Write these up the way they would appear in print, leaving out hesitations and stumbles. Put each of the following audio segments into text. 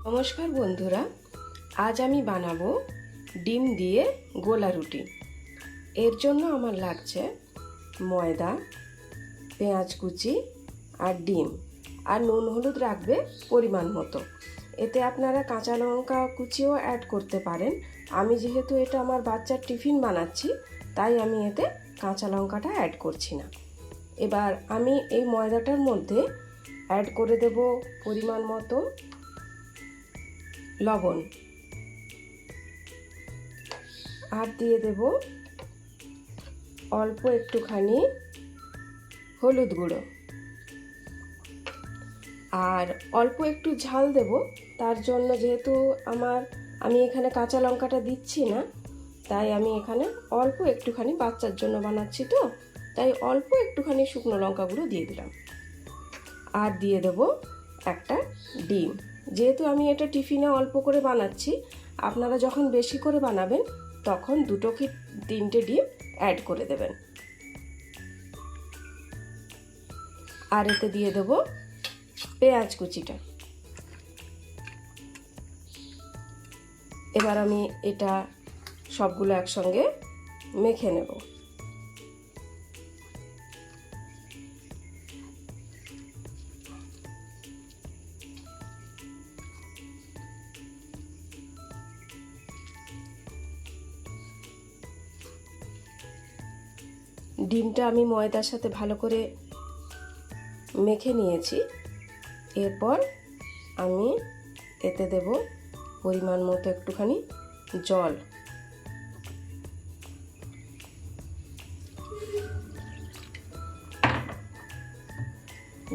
নমস্কার বন্ধুরা, আজ আমি বানাবো ডিম দিয়ে গোলা রুটি। এর জন্য আমার লাগছে ময়দা, পেঁয়াজ কুচি আর ডিম, আর নুন হলুদ রাখবে পরিমাণ মতো। এতে আপনারা কাঁচা লঙ্কা কুচিও অ্যাড করতে পারেন। আমি যেহেতু এটা আমার বাচ্চার টিফিন বানাচ্ছি, তাই আমি এতে কাঁচা লঙ্কাটা অ্যাড করছি না। এবার আমি এই ময়দাটার মধ্যে অ্যাড করে দেব পরিমাণ মতো লবণ, আর দিয়ে দেব অল্প একটুখানি হলুদ গুঁড়ো, আর অল্প একটু ঝাল দেব। তার জন্য যেহেতু আমি এখানে কাঁচা লঙ্কাটা দিচ্ছি না, তাই আমি এখানে অল্প একটুখানি, বাচ্চার জন্য বানাচ্ছি তো, তাই অল্প একটুখানি শুকনো লঙ্কা গুঁড়ো দিয়ে দিলাম। আর দিয়ে দেব একটা ডিম। যেহেতু আমি এটা টিফিনে অল্প করে বানাচ্ছি, আপনারা যখন বেশি করে বানাবেন তখন 2 কি 3টে ডিম অ্যাড করে দেবেন। আর এতে দিয়ে দেব পেঁয়াজ কুচিটা। এবার আমি এটা সবগুলো একসঙ্গে মেখে নেব। ডিমটা আমি ময়দার সাথে ভালো করে মেখে নিয়েছি। এরপর আমি এতে দেব পরিমাণ মতো একটুখানি জল।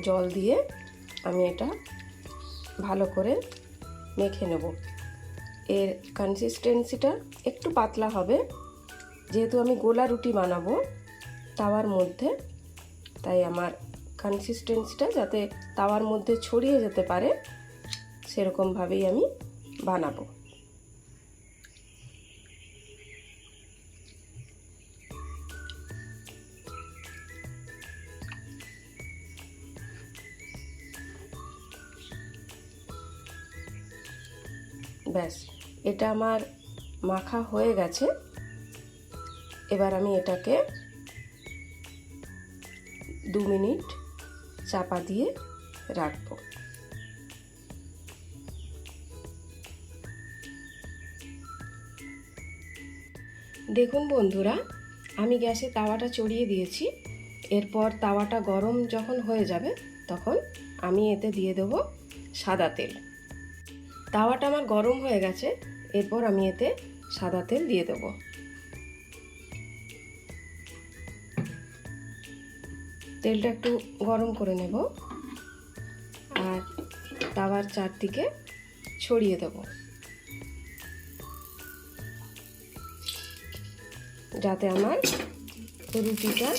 জল দিয়ে আমি এটা ভালো করে মেখে নেব। এর কনসিস্টেন্সিটা একটু পাতলা হবে, যেহেতু আমি গোলা রুটি বানাবো তাওয়ার মধ্যে, তাই আমার কনসিস্টেন্সিটা যাতে তাওয়ার মধ্যে ছড়িয়ে যেতে পারে সেরকমভাবেই আমি বানাবো। ব্যাস, এটা আমার মাখা হয়ে গেছে। এবার আমি এটাকে 2 মিনিট চাপা দিয়ে রাখবো। দেখুন বন্ধুরা, আমি গ্যাসে তাওয়াটা চড়িয়ে দিয়েছি। এরপর তাওয়াটা গরম যখন হয়ে যাবে তখন আমি এতে দিয়ে দেব সাদা তেল। তাওয়াটা আমার গরম হয়ে গেছে, এরপর আমি এতে সাদা তেল দিয়ে দেব। তেলটা একটু গরম করে নেব আর তাওয়ার চারদিকে ছড়িয়ে দেব, যাতে আমার রুটিটা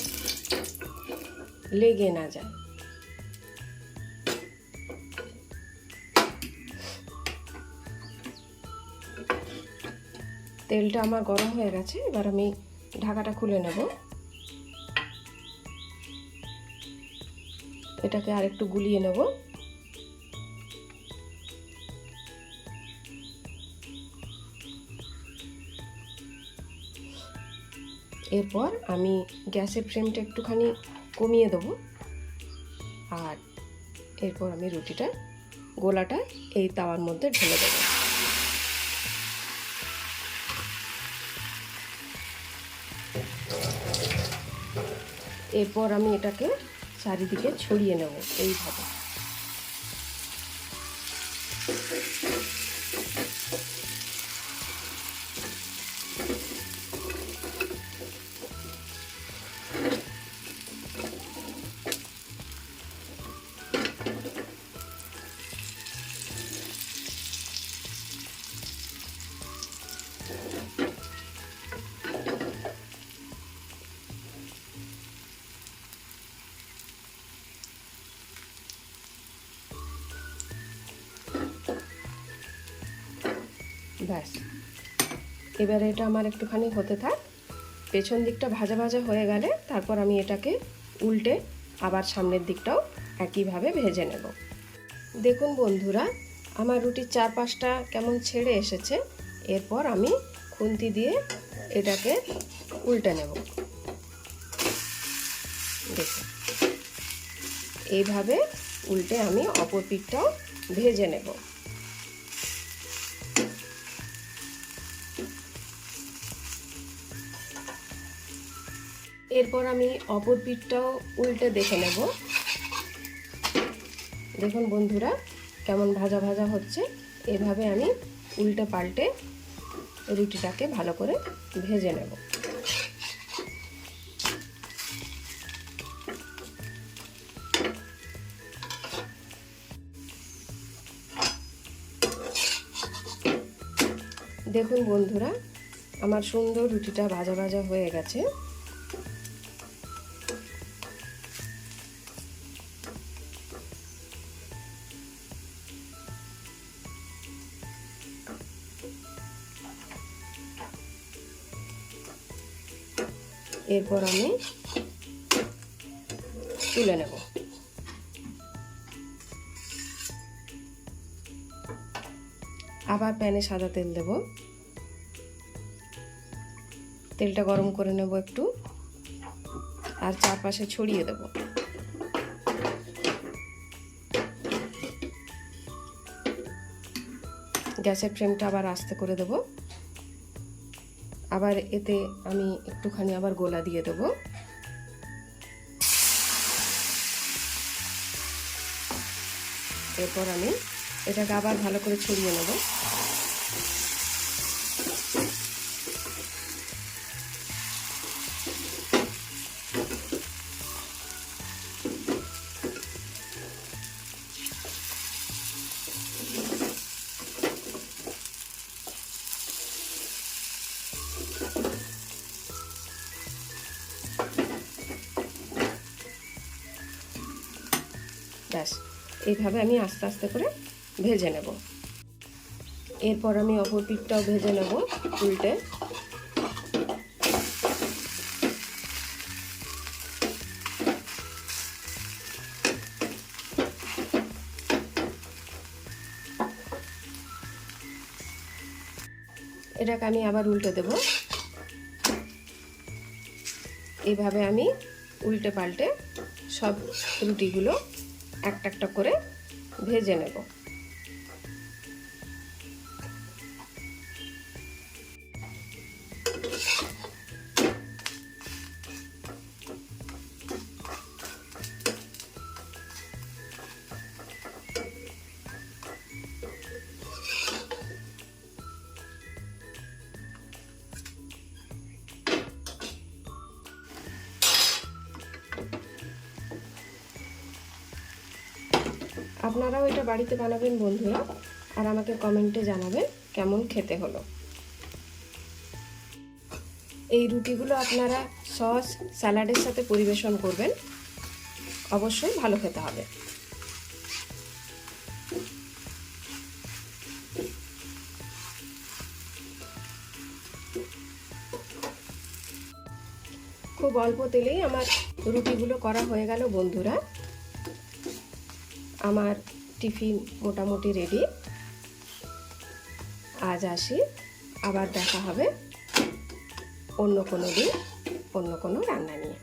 লেগে না যায়। তেলটা আমার গরম হয়ে গেছে, এবার আমি ঢাকাটা খুলে নেব। এটাকে আরেকটু গুলিয়ে নেব। এরপর আমি গ্যাসের ফ্লেমটা একটুখানি কমিয়ে দেব, আর এরপর আমি রুটিটা, গোলাটা এই তাওয়ার মধ্যে ঢেলে দেব। এরপর আমি এটাকে চারিদিকে ছড়িয়ে নেব এইভাবে। ব্যাস, এবারে এটা আমার একটুখানি হতে থাক। পেছন দিকটা ভাজা ভাজা হয়ে গেলে তারপর আমি এটাকে উল্টে আবার সামনের দিকটাও একইভাবে ভেজে নেব। দেখুন বন্ধুরা, আমার রুটির চারপাশটা কেমন ছেড়ে এসেছে। এরপর আমি খুন্তি দিয়ে এটাকে উল্টে নেব। দেখুন, এইভাবে উল্টে আমি অপর পিঠটাও ভেজে নেব। এরপর আমি অপর পিঠটাও উল্টে দেখে নেব। দেখুন বন্ধুরা, কেমন ভাজা ভাজা হচ্ছে। এভাবে আমি উল্টে পাল্টে রুটিটাকে ভালো করে ভেজে নেব। দেখুন বন্ধুরা, আমার সুন্দর রুটিটা ভাজা ভাজা হয়ে গেছে। এরপর আমি তুলে নেব। আবার প্যানে সাদা তেল দেব। তেলটা গরম করে নেব একটু, আর চারপাশে ছড়িয়ে দেব। গ্যাসের ফ্লেমটা আবার আস্তে করে দেব। আবার এতে আমি একটুখানি আবার গোলা দিয়ে দেব। এরপর আমি এটাকে আবার ভালো করে ছড়িয়ে নেব। ব্যাস, এইভাবে আমি আস্তে আস্তে করে ভেজে নেব। এরপর আমি অপর পিঠটাও ভেজে নেব উল্টে। এটাকে আমি আবার উল্টে দেব। এইভাবে আমি উল্টে পাল্টে সব রুটিগুলো একটা একটা করে ভেজে নেব। আপনারাও এটা বাড়িতে বানাবেন বন্ধুরা, আর আমাকে কমেন্টে জানাবেন কেমন খেতে হলো। এই রুটিগুলো আপনারা সস স্যালাডের সাথে পরিবেশন করবেন, অবশ্যই ভালো খেতে হবে। খুব অল্প তেলেই আমার রুটিগুলো করা হয়ে গেল বন্ধুরা। আমার টিফিন মোটামুটি রেডি। আজ আসি, আবার দেখা হবে অন্য কোনো দিন অন্য কোনো রান্না নিয়ে।